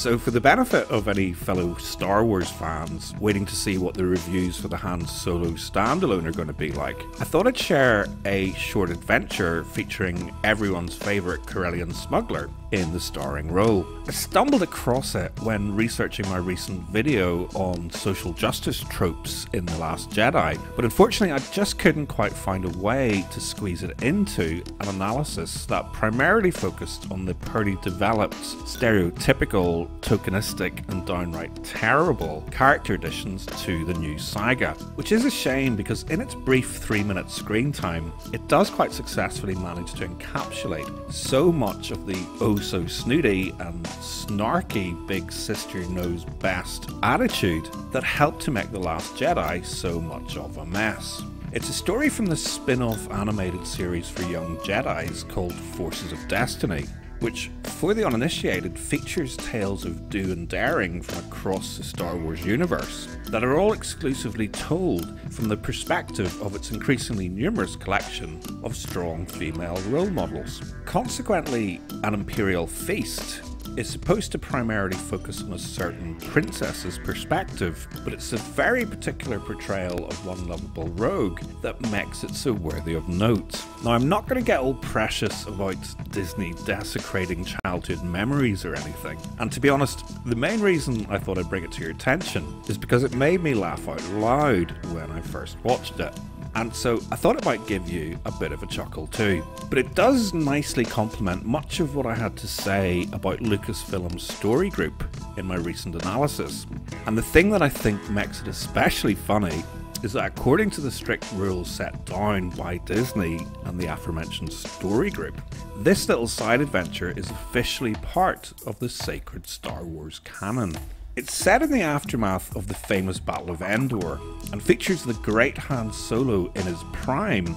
So for the benefit of any fellow Star Wars fans waiting to see what the reviews for the Han Solo standalone are going to be like, I thought I'd share a short adventure featuring everyone's favourite Corellian smuggler in the starring role. I stumbled across it when researching my recent video on social justice tropes in The Last Jedi, but unfortunately I just couldn't quite find a way to squeeze it into an analysis that primarily focused on the poorly developed, stereotypical, tokenistic and downright terrible character additions to the new saga, which is a shame because in its brief 3-minute screen time, it does quite successfully manage to encapsulate so much of the so snooty and snarky big sister knows best attitude that helped to make The Last Jedi so much of a mess. It's a story from the spin-off animated series for young Jedis called Forces of Destiny, which, for the uninitiated, features tales of do and daring from across the Star Wars universe that are all exclusively told from the perspective of its increasingly numerous collection of strong female role models. Consequently, an Imperial feast is supposed to primarily focus on a certain princess's perspective, but it's a very particular portrayal of one lovable rogue that makes it so worthy of note. Now, I'm not going to get all precious about Disney desecrating childhood memories or anything, and to be honest, the main reason I thought I'd bring it to your attention is because it made me laugh out loud when I first watched it. And so I thought it might give you a bit of a chuckle too. But it does nicely complement much of what I had to say about Lucasfilm's story group in my recent analysis. And the thing that I think makes it especially funny is that according to the strict rules set down by Disney and the aforementioned story group, this little side adventure is officially part of the sacred Star Wars canon. It's set in the aftermath of the famous Battle of Endor and features the great Han Solo in his prime,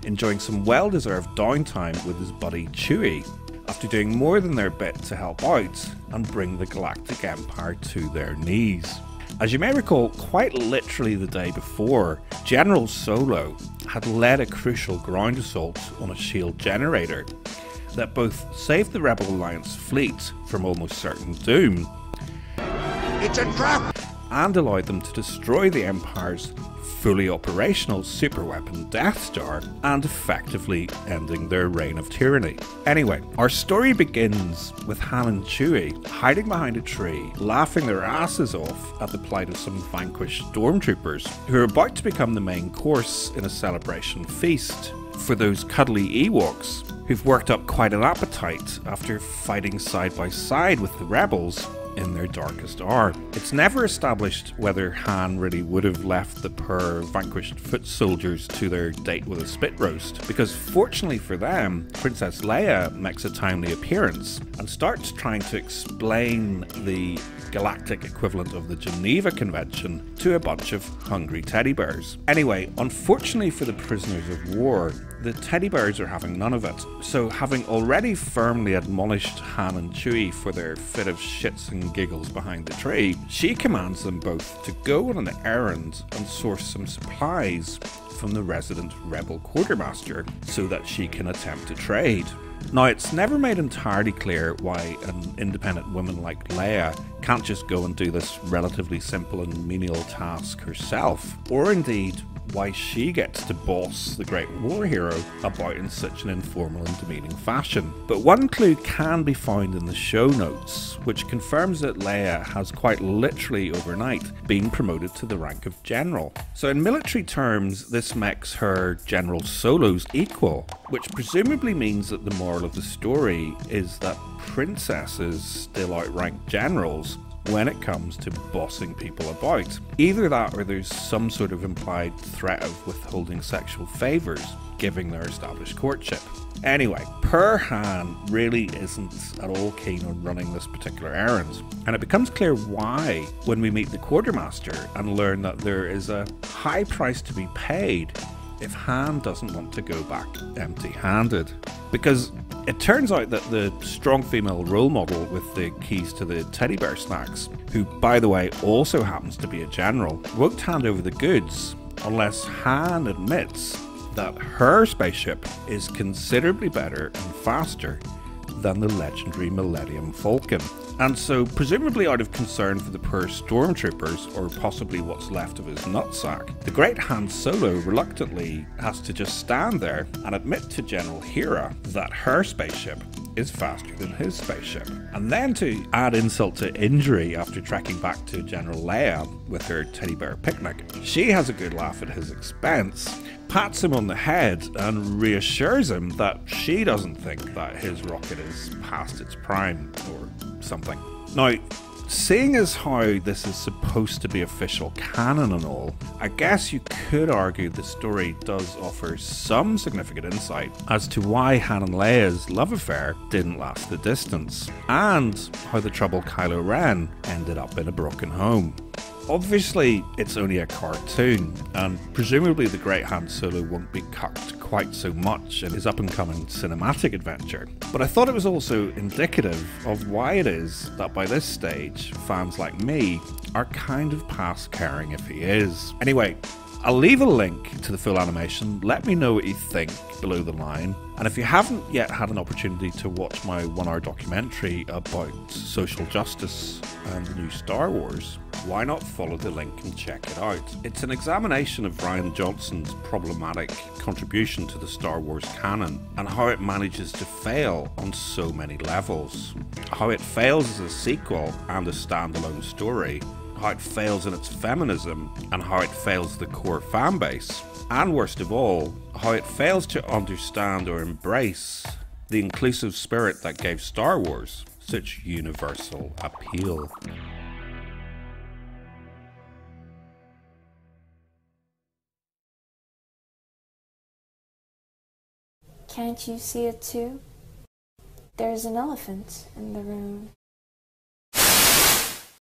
enjoying some well-deserved downtime with his buddy Chewie, after doing more than their bit to help out and bring the Galactic Empire to their knees. As you may recall, quite literally the day before, General Solo had led a crucial ground assault on a shield generator that both saved the Rebel Alliance fleet from almost certain doom, it's a trap! And allowed them to destroy the Empire's fully operational superweapon Death Star and effectively ending their reign of tyranny. Anyway, our story begins with Han and Chewie hiding behind a tree, laughing their asses off at the plight of some vanquished stormtroopers who are about to become the main course in a celebration feast for those cuddly Ewoks who've worked up quite an appetite after fighting side by side with the rebels in their darkest hour. It's never established whether Han really would have left the poor vanquished foot soldiers to their date with a spit roast, because fortunately for them, Princess Leia makes a timely appearance and starts trying to explain the galactic equivalent of the Geneva Convention to a bunch of hungry teddy bears. Anyway, unfortunately for the prisoners of war, the teddy bears are having none of it, so having already firmly admonished Han and Chewie for their fit of shits and giggles behind the tree, she commands them both to go on an errand and source some supplies from the resident rebel quartermaster so that she can attempt to trade. Now, it's never made entirely clear why an independent woman like Leia can't just go and do this relatively simple and menial task herself, or indeed why she gets to boss the great war hero about in such an informal and demeaning fashion. But one clue can be found in the show notes, which confirms that Leia has quite literally overnight been promoted to the rank of general. So in military terms, this makes her General Solo's equal, which presumably means that the moral of the story is that princesses still outrank generals when it comes to bossing people about. Either that or there's some sort of implied threat of withholding sexual favours given their established courtship. Anyway, poor Han really isn't at all keen on running this particular errand, and it becomes clear why when we meet the quartermaster and learn that there is a high price to be paid if Han doesn't want to go back empty-handed. Because it turns out that the strong female role model with the keys to the teddy bear snacks, who by the way also happens to be a general, won't hand over the goods unless Han admits that her spaceship is considerably better and faster than the legendary Millennium Falcon. And so, presumably out of concern for the poor stormtroopers, or possibly what's left of his nutsack, the great Han Solo reluctantly has to just stand there and admit to General Hera that her spaceship is faster than his spaceship. And then, to add insult to injury, after trekking back to General Leia with her teddy bear picnic, she has a good laugh at his expense, pats him on the head and reassures him that she doesn't think that his rocket is past its prime or something. Now, seeing as how this is supposed to be official canon and all, I guess you could argue the story does offer some significant insight as to why Han and Leia's love affair didn't last the distance, and how the troubled Kylo Ren ended up in a broken home. Obviously, it's only a cartoon, and presumably the great Han Solo won't be cucked quite so much in his up-and-coming cinematic adventure. But I thought it was also indicative of why it is that by this stage, fans like me are kind of past caring if he is. Anyway, I'll leave a link to the full animation. Let me know what you think below the line. And if you haven't yet had an opportunity to watch my 1-hour documentary about social justice and the new Star Wars, why not follow the link and check it out? It's an examination of Rian Johnson's problematic contribution to the Star Wars canon and how it manages to fail on so many levels. How it fails as a sequel and a standalone story, how it fails in its feminism, and how it fails the core fanbase. And worst of all, how it fails to understand or embrace the inclusive spirit that gave Star Wars such universal appeal. Can't you see it too? There's an elephant in the room.